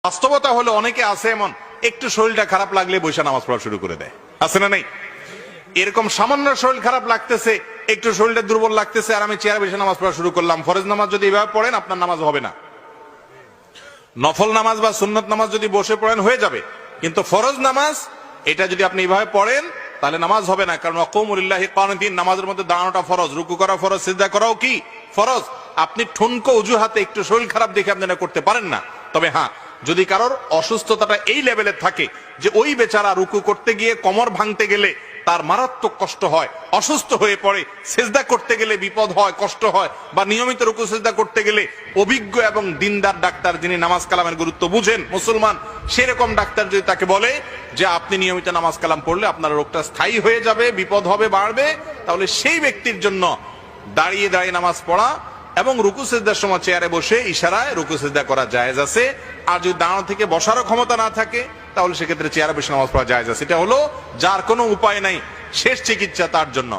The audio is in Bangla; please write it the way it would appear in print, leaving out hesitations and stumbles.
বাস্তবতা হলো অনেকে আছে এমন একটু শরীরটা খারাপ লাগলে বৈশা নামাজ পড়া শুরু করে দেয়, আছে না নাই? এরকম সামান্য শরীর খারাপ লাগতেছে, একটু শরীরটা দুর্বল লাগতেছে, আর আমি চেয়ারে বসে নামাজ পড়া শুরু করলাম। ফরজ নামাজ যদি এভাবে পড়েন আপনার নামাজ হবে না। নফল নামাজ বা সুন্নত নামাজ যদি বসে পড়েন হয়ে যাবে, কিন্তু ফরজ নামাজ এটা যদি আপনি এভাবে পড়েন তাহলে নামাজ হবে না। কারণ ওয়াকুমুলিল্লাহি কানিতিন, নামাজের মধ্যে দাঁড়ানোটা ফরজ, রুকু করা ফরজ, সিজদা করাও কি ফরজ। আপনি ঠুনকো অজুহাতে একটু শরীর খারাপ দেখে আপনি এটা করতে পারেন না। তবে হ্যাঁ, যদি কারোর অসুস্থতাটা এই লেভেলে থাকে যে ওই বেচারা রুকু করতে গিয়ে কোমর ভাঙতে গেলে তার মারাত্মক কষ্ট হয়, অসুস্থ হয়ে পড়ে, সিজদা করতে গেলে বিপদ হয়, কষ্ট হয়, বা নিয়মিত রুকু সিজদা করতে গেলে অভিজ্ঞ এবং দিনদার ডাক্তার যিনি নামাজ কালামের গুরুত্ব বুঝেন, মুসলমান, সেরকম ডাক্তার যদি তাকে বলে যে আপনি নিয়মিত নামাজ কালাম পড়লে আপনার রোগটা স্থায়ী হয়ে যাবে, বিপদ হবে, বাড়বে, তাহলে সেই ব্যক্তির জন্য দাঁড়িয়ে দাঁড়িয়ে নামাজ পড়া এবং রুকু সিজদার সময় চেয়ারে বসে ইশারায় রুকু সিজদা করা জায়েজ আছে। আর যদি দাঁড়ানো থেকে বসারও ক্ষমতা না থাকে তাহলে সেক্ষেত্রে চেয়ারে বসে নামাজ পড়া জায়েজ আছে। এটা হলো যার কোনো উপায় নাই, শেষ চিকিৎসা তার জন্য।